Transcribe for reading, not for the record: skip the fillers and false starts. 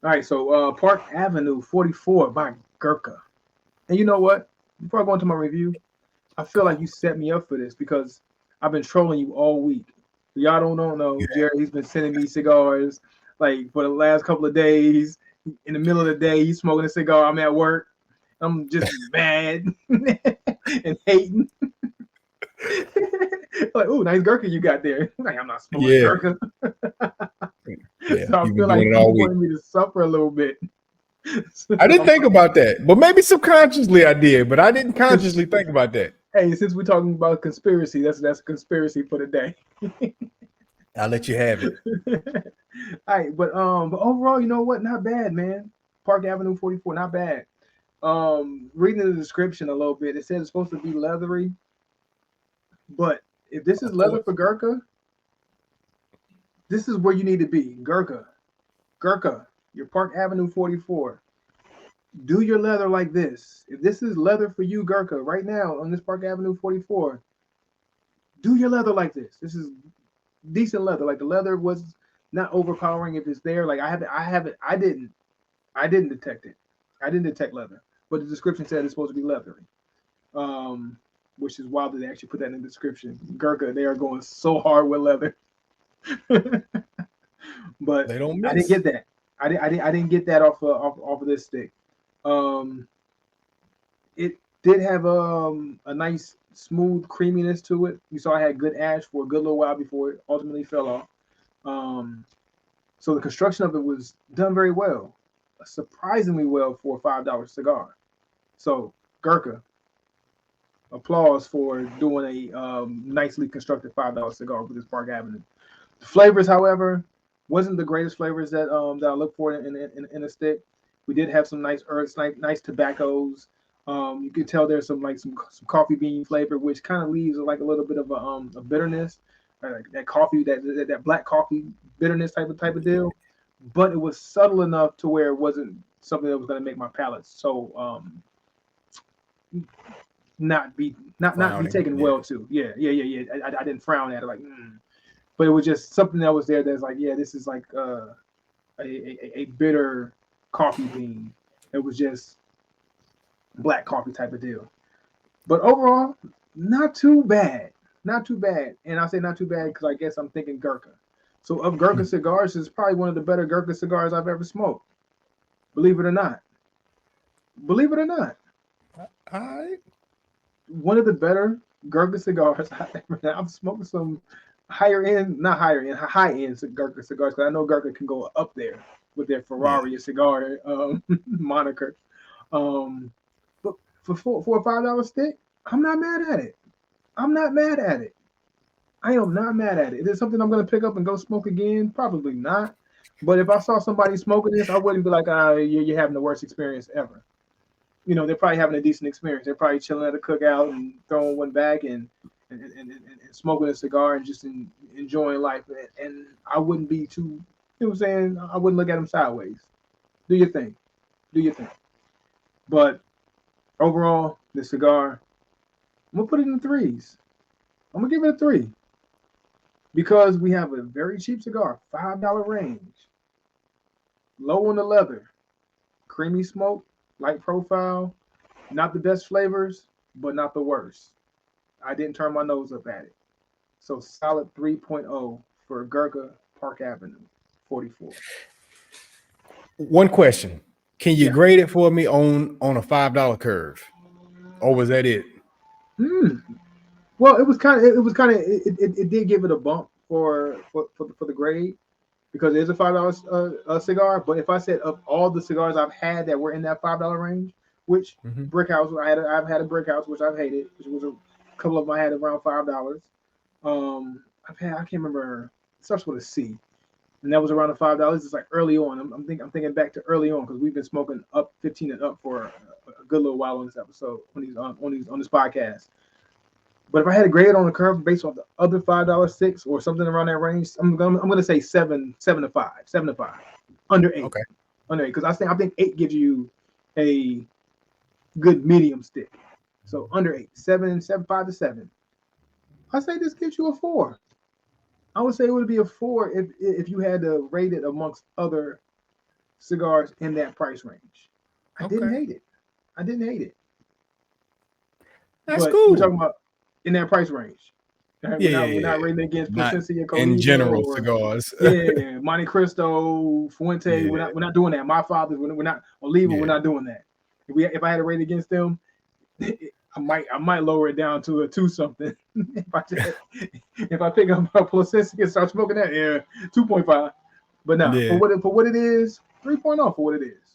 All right, so Park Avenue 44 by Gurkha. And you know what? Before I go into my review, I feel like you set me up for this because I've been trolling you all week. Y'all don't know, Jerry. He's been sending me cigars like for the last couple of days. In the middle of the day, he's smoking a cigar. I'm at work. I'm just mad and hating. Like, ooh, nice Gurkha you got there. Like, I'm not smoking Yeah, Gurkha. yeah. So I You've been feel like doing it you all week. wanted me to suffer a little bit. So I didn't I'm think about that, but maybe subconsciously I did, but I didn't because consciously think about that. hey, since we're talking about conspiracy, that's a conspiracy for the day. I'll let you have it. All right, but overall, you know what? Not bad, man. Park Avenue 44, not bad. Reading the description a little bit, it says it's supposed to be leathery, but if this is Of leather course. for Gurkha, this is where you need to be. Gurkha, your Park Avenue 44. Do your leather like this. If this is leather for you, Gurkha, right now on this Park Avenue 44, do your leather like this. This is decent leather. Like the leather was not overpowering if it's there. Like I didn't detect it. I didn't detect leather, but the description said it's supposed to be leathery. Um, which is wild that they actually put that in the description. Gurkha, they are going so hard with leather, but They don't I didn't miss. get that. I didn't get that off of this stick. Um, it did have a nice smooth creaminess to it. You saw I had good ash for a good little while before it ultimately fell off. Um, so the construction of it was done very well, surprisingly well for a $5 cigar. So Gurkha, applause for doing a nicely constructed $5 cigar with this Park Avenue. The flavors, however, wasn't the greatest flavors that I look for in a stick. We did have some nice herbs, nice tobaccos. You could tell there's some coffee bean flavor, which kind of leaves like a little bit of a bitterness, like that coffee that black coffee bitterness type of deal. But it was subtle enough to where it wasn't something that was going to make my palate so not be Frowning. taken Yeah. well to. Yeah. I didn't frown at it like, but it was just something that was there that's like, yeah, this is like a bitter coffee bean. It was just black coffee type of deal. But overall, not too bad. Not too bad. And I say not too bad because I guess I'm thinking Gurkha. So of Gurkha cigars, it's probably one of the better Gurkha cigars I've ever smoked. Believe it or not. Believe it or not. All right. One of the better Gurkha cigars I've smoked some higher end, not higher end, high end Gurkha cigars because I know Gurkha can go up there with their Yeah. Ferrari cigar moniker. Um, but for a $5 stick, I'm not mad at it. I'm not mad at it. I am not mad at it. Is it something I'm gonna pick up and go smoke again? Probably not. But if I saw somebody smoking this, I wouldn't be like, ah, you're having the worst experience ever. You know, they're probably having a decent experience. They're probably chilling at a cookout and throwing one back and smoking a cigar and just enjoying life. And I wouldn't be too, you know what I'm saying? I wouldn't look at them sideways. Do your thing. Do your thing. But overall, the cigar, I'm gonna put it in threes. I'm gonna give it a three because we have a very cheap cigar, $5 range, low on the leather, creamy smoke, light profile, not the best flavors, but not the worst. I didn't turn my nose up at it. So solid 3.0 for Gurkha Park Avenue, 44. One question: can you Yeah. grade it for me on a $5 curve, or was that it? Hmm. Well, it did give it a bump for the grade because it is a $5 cigar. But if I said of all the cigars I've had that were in that $5 range, which Mm-hmm. Brick House I've had a Brick House which I've hated, which was a couple of them I had around $5. I've had I can't remember it starts with a C, and that was around the $5. It's like early on. I'm thinking back to early on because we've been smoking up 15 and up for a good little while on this episode on this podcast. But if I had a grade on the curve based on the other $5 six or something around that range, I'm gonna say seven to five, under eight, Okay. under eight, because I think eight gives you a good medium stick. So under eight, seven, 5 to 7. I say this gives you a four. I would say it would be a four if you had to rate it amongst other cigars in that price range. I didn't Okay. hate it. I didn't hate it. That's But we're cool. talking about in that price range. Right? Yeah, We're yeah, not yeah. rating against Not Plasencia in Colita general or cigars. yeah, Monte Cristo, Fuente. Yeah, We're not doing that. My father's. We're not Oliva. We're yeah. not doing that. If I had to rate against them, I might lower it down to a 2 something. if I pick up a Plasencia and start smoking that, yeah, 2.5. But nah, Yeah. for what it is, 3.0 for what it is.